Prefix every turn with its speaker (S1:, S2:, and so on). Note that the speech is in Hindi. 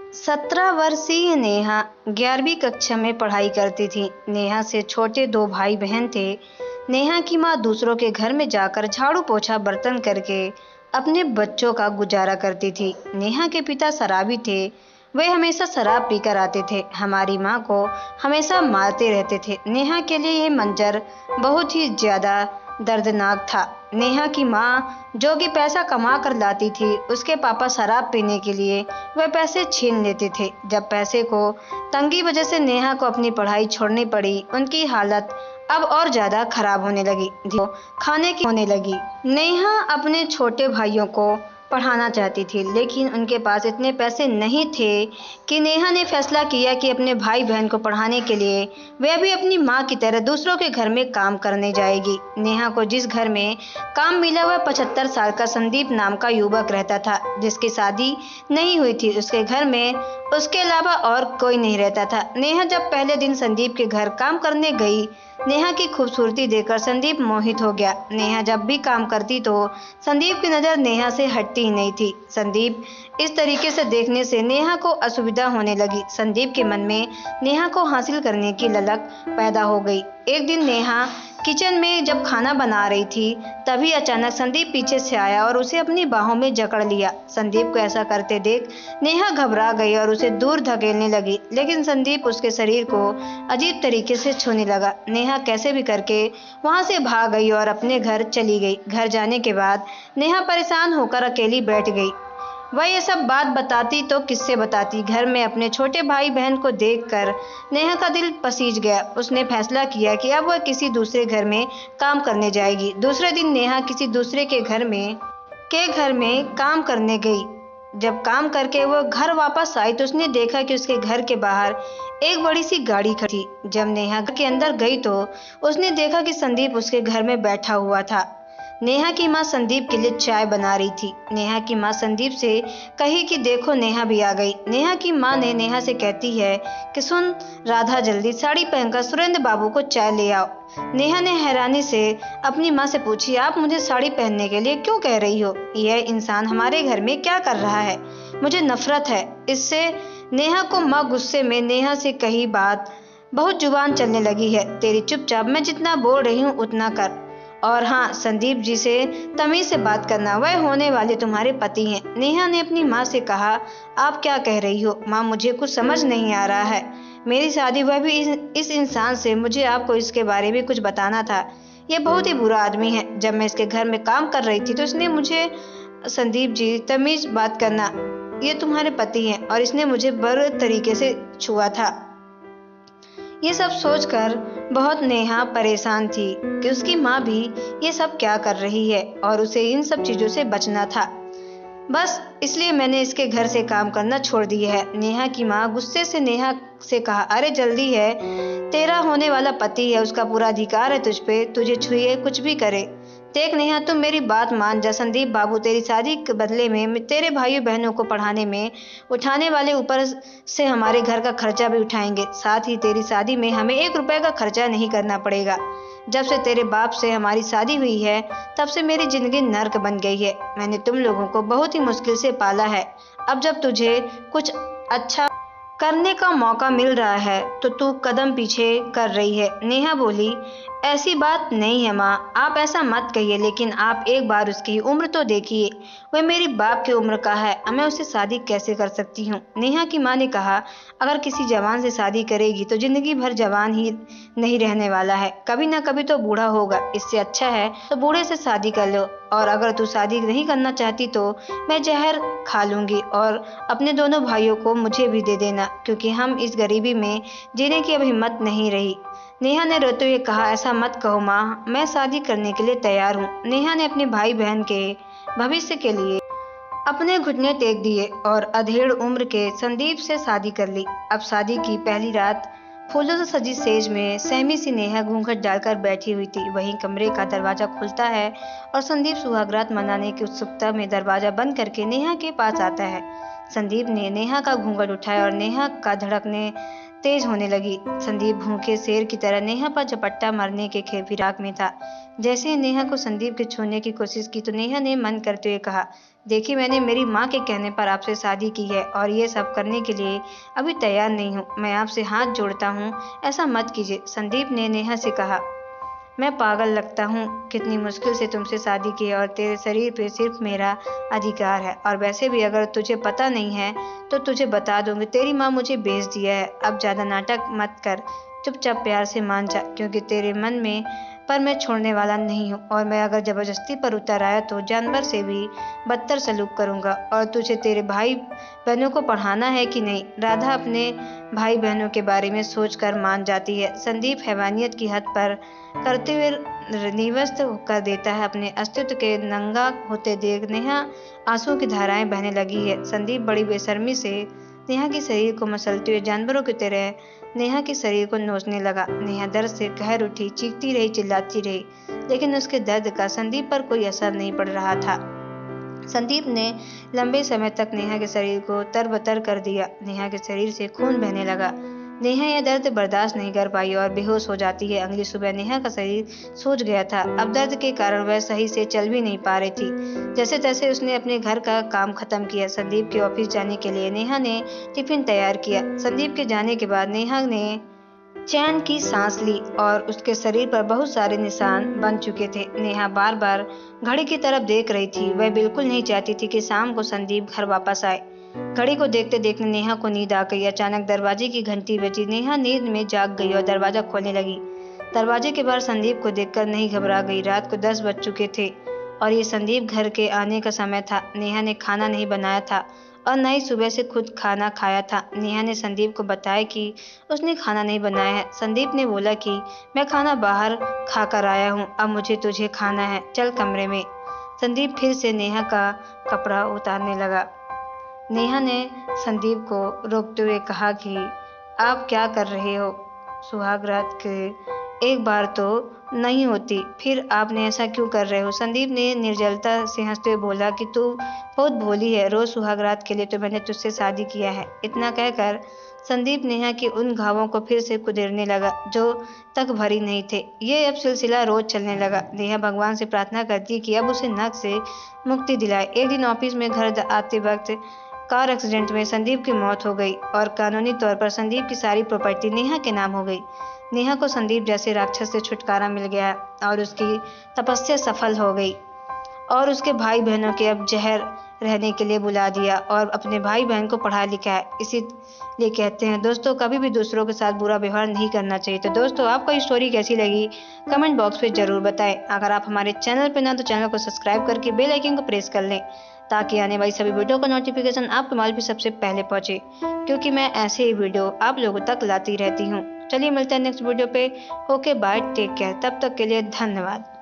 S1: 17 वर्षीय नेहा 11वीं कक्षा में पढ़ाई करती थी। नेहा से छोटे 2 भाई बहन थे। नेहा की माँ दूसरों के घर में जाकर झाड़ू पोछा बर्तन करके अपने बच्चों का गुजारा करती थी। नेहा के पिता शराबी थे। वे हमेशा शराब पीकर आते थे। हमारी माँ को हमेशा मारते रहते थे। नेहा के लिए यह मंजर बहुत ही ज़्यादा दर्दनाक था। नेहा की माँ जो कि पैसा कमा कर लाती थी, उसके पापा शराब पीने के लिए वह पैसे छीन लेते थे। जब पैसे को तंगी वजह से नेहा को अपनी पढ़ाई छोड़नी पड़ी, उनकी हालत अब और ज़्यादा खराब होने लगी। खाने की होने लगी। नेहा अपने छोटे भाइयों को पढ़ाना चाहती थी, लेकिन उनके पास इतने पैसे नहीं थे कि नेहा ने फैसला किया कि अपने भाई बहन को पढ़ाने के लिए वह भी अपनी माँ की तरह दूसरों के घर में काम करने जाएगी। नेहा को जिस घर में काम मिला वह 75 साल का संदीप नाम का युवक रहता था, जिसकी शादी नहीं हुई थी। उसके घर में उसके अलावा और कोई नहीं रहता था। नेहा जब पहले दिन संदीप के घर काम करने गई, नेहा की खूबसूरती देखकर संदीप मोहित हो गया। नेहा जब भी काम करती तो संदीप की नज़र नेहा से हटती ही नहीं थी। संदीप इस तरीके से देखने से नेहा को असुविधा होने लगी। संदीप के मन में नेहा को हासिल करने की ललक पैदा हो गई। एक दिन नेहा किचन में जब खाना बना रही थी, तभी अचानक संदीप पीछे से आया और उसे अपनी बाहों में जकड़ लिया। संदीप को ऐसा करते देख नेहा घबरा गई और उसे दूर धकेलने लगी, लेकिन संदीप उसके शरीर को अजीब तरीके से छूने लगा। नेहा कैसे भी करके वहां से भाग गई और अपने घर चली गई। घर जाने के बाद नेहा परेशान होकर अकेली बैठ गई। वह ये सब बात बताती तो किससे बताती। घर में अपने छोटे भाई बहन को देखकर नेहा का दिल पसीज गया। उसने फैसला किया कि अब वह किसी दूसरे घर में काम करने जाएगी। दूसरे दिन नेहा किसी दूसरे के घर में काम करने गई। जब काम करके वह घर वापस आई तो उसने देखा कि उसके घर के बाहर एक बड़ी सी गाड़ी खड़ी थी। जब नेहा घर के अंदर गई तो उसने देखा कि संदीप उसके घर में बैठा हुआ था। नेहा की माँ संदीप के लिए चाय बना रही थी। नेहा की माँ संदीप से कही कि देखो नेहा भी आ गई। नेहा की माँ ने नेहा से कहती है कि सुन राधा, जल्दी साड़ी पहनकर सुरेंद्र बाबू को चाय ले आओ। नेहा ने हैरानी से अपनी माँ से पूछी, आप मुझे साड़ी पहनने के लिए क्यों कह रही हो? यह इंसान हमारे घर में क्या कर रहा है? मुझे नफरत है इससे। नेहा को माँ गुस्से में नेहा से कही बात बहुत जुबान चलने लगी है। तेरी चुपचाप, मैं जितना बोल रही हूँ उतना कर। और हाँ, संदीप जी से तमीज से बात करना, वह होने वाले तुम्हारे पति हैं। नेहा ने अपनी माँ से कहा, आप क्या कह रही हो माँ? मुझे कुछ समझ नहीं आ रहा है। मेरी शादी, वह भी इस इंसान से। मुझे आपको इसके बारे में कुछ बताना था। यह बहुत ही बुरा आदमी है। जब मैं इसके घर में काम कर रही थी तो इसने मुझे, संदीप जी तमीज बात करना, ये तुम्हारे पति हैं और इसने मुझे बुरे तरीके से छुआ था। ये सब सोचकर बहुत नेहा परेशान थी कि उसकी माँ भी ये सब क्या कर रही है और उसे इन सब चीज़ों से बचना था। बस इसलिए मैंने इसके घर से काम करना छोड़ दिया है। नेहा की माँ गुस्से से नेहा से कहा, अरे जल्दी है, तेरा होने वाला पति है, उसका पूरा अधिकार है तुझ पे, तुझे छुए कुछ भी करे। देख नेहा, तुम मेरी बात मान जा। संदीप बाबू तेरी शादी के बदले में तेरे भाइयों बहनों को पढ़ाने में उठाने वाले ऊपर से हमारे घर का खर्चा भी उठाएंगे। साथ ही तेरी शादी में हमें 1 रुपए का खर्चा नहीं करना पड़ेगा। जब से तेरे बाप से हमारी शादी हुई है, तब से मेरी जिंदगी नर्क बन गई है। मैंने तुम लोगों को बहुत ही मुश्किल से पाला है। अब जब तुझे कुछ अच्छा करने का मौका मिल रहा है तो तू कदम पीछे कर रही है। नेहा बोली, ऐसी बात नहीं है माँ, आप ऐसा मत कहिए, लेकिन आप एक बार उसकी उम्र तो देखिए। वह मेरी बाप की उम्र का है, मैं उससे शादी कैसे कर सकती हूँ? नेहा की माँ ने कहा, अगर किसी जवान से शादी करेगी तो जिंदगी भर जवान ही नहीं रहने वाला है, कभी ना कभी तो बूढ़ा होगा। इससे अच्छा है तो बूढ़े से शादी कर लो, और अगर तू शादी नहीं करना चाहती तो मैं जहर खा लूंगी और अपने दोनों भाइयों को मुझे भी दे देना, क्योंकि हम इस गरीबी में जीने की अब हिम्मत नहीं रही। नेहा ने रोते हुए कहा, ऐसा मत कहो माँ, मैं शादी करने के लिए तैयार हूँ। नेहा ने अपने भाई बहन के भविष्य के लिए अपने घुटने टेक दिए और अधेड़ उम्र के संदीप से शादी कर ली। अब शादी की पहली रात फूलों से सजी सेज में सहमी सी नेहा घूंघट डालकर बैठी हुई थी। वहीं कमरे का दरवाजा खुलता है और संदीप सुहागरात मनाने की उत्सुकता में दरवाजा बंद करके नेहा के पास आता है। संदीप ने नेहा का घूंघट उठाया और नेहा का धड़कने तेज होने लगी। संदीप भूखे शेर की तरह नेहा पर झपट्टा मारने के फिराक में था। जैसे ही नेहा को संदीप के छूने की कोशिश की तो नेहा ने मन करते हुए कहा, देखिए मैंने मेरी माँ के कहने पर आपसे शादी की है और ये सब करने के लिए अभी तैयार नहीं हूँ। मैं आपसे हाथ जोड़ता हूँ, ऐसा मत कीजिए। संदीप ने नेहा से कहा, मैं पागल लगता हूँ, कितनी मुश्किल से तुमसे शादी की है और तेरे शरीर पे सिर्फ मेरा अधिकार है। और वैसे भी अगर तुझे पता नहीं है तो तुझे बता दूंगी, तेरी माँ मुझे भेज दिया है। अब ज़्यादा नाटक मत कर, चुपचाप प्यार से मान जा, क्योंकि तेरे मन में पर मैं छोड़ने वाला नहीं हूँ और मैं अगर ज़बरदस्ती पर उतर आया तो जानवर से भी बदतर सलूक करूँगा। और तुझे तेरे भाई बहनों को पढ़ाना है कि नहीं? राधा अपने भाई बहनों के बारे में सोचकर मान जाती है। संदीप हैवानियत की हद पर करते हुए निवस्त कर देता है। अपने अस्तित्व के नंगा होते देख नेहा आंसुओं की धाराएं बहने लगी है। संदीप बड़ी बेशर्मी से नेहा के शरीर को मसलते हुए जानवरों की तरह नेहा के शरीर को नोचने लगा। नेहा दर्द से कहर उठी, चीखती रही, चिल्लाती रही, लेकिन उसके दर्द का संदीप पर कोई असर नहीं पड़ रहा था। संदीप ने लंबे समय तक नेहा के शरीर को तरबतर कर दिया। नेहा के शरीर से खून बहने लगा। नेहा यह दर्द बर्दाश्त नहीं कर पाई और बेहोश हो जाती है। अगली सुबह नेहा का शरीर सूज गया था। अब दर्द के कारण वह सही से चल भी नहीं पा रही थी। जैसे तैसे उसने अपने घर का काम खत्म किया। संदीप के ऑफिस जाने के लिए नेहा ने टिफिन तैयार किया। संदीप के जाने के बाद नेहा ने चैन की सांस ली और उसके शरीर पर बहुत सारे निशान बन चुके थे। नेहा बार बार घड़ी की तरफ देख रही थी। वह बिल्कुल नहीं चाहती थी कि शाम को संदीप घर वापस आए। घड़ी को देखते देखते नेहा को नींद आ गई। अचानक दरवाजे की घंटी बजी। नेहा नींद में जाग गई और दरवाजा खोलने लगी। दरवाजे के बाहर संदीप को देखकर नहीं घबरा गई। रात को 10 बज चुके थे और ये संदीप घर के आने का समय था। नेहा ने खाना नहीं बनाया था और न ही सुबह से खुद खाना खाया था। नेहा ने संदीप को बताया कि उसने खाना नहीं बनाया है। संदीप ने बोला कि मैं खाना बाहर खाकर आया हूँ, अब मुझे तुझे खाना है, चल कमरे में। संदीप फिर से नेहा का कपड़ा उतारने लगा। नेहा ने संदीप को रोकते हुए कहा कि आप क्या कर रहे हो? सुहाग रात के एक बार तो नहीं होती, फिर आपने ऐसा क्यों कर रहे हो? संदीप ने निर्जलता से हंसते हुए बोला कि तू बहुत भोली है, रोज सुहाग रात के लिए तो मैंने तुझसे शादी किया है। इतना कहकर संदीप नेहा के उन घावों को फिर से कुदेरने लगा जो तक भरी नहीं थे। ये अब सिलसिला रोज चलने लगा। नेहा भगवान से प्रार्थना करती कि अब उसे नख से मुक्ति दिलाए। एक दिन ऑफिस में घर आते वक्त कार एक्सीडेंट में संदीप की मौत हो गई और कानूनी तौर पर संदीप की सारी प्रॉपर्टी नेहा के नाम हो गई। नेहा को संदीप जैसे राक्षस से छुटकारा मिल गया और उसकी तपस्या सफल हो गई और उसके भाई बहनों के अब जहर रहने के लिए बुला दिया और अपने भाई बहन को पढ़ा लिखा है। इसीलिए कहते हैं दोस्तों, कभी भी दूसरों के साथ बुरा व्यवहार नहीं करना चाहिए। तो दोस्तों, आपको ये स्टोरी कैसी लगी कमेंट बॉक्स में जरूर बताएं। अगर आप हमारे चैनल पर ना तो चैनल को सब्सक्राइब करके बेल आइकन को प्रेस कर लें ताकि आने वाली सभी वीडियो का नोटिफिकेशन आपके मोबाइल पर सबसे पहले पहुंचे, क्योंकि मैं ऐसे ही वीडियो आप लोगों तक लाती रहती हूँ। चलिए मिलते हैं नेक्स्ट वीडियो पे। Okay bye, take care. तब तक के लिए धन्यवाद।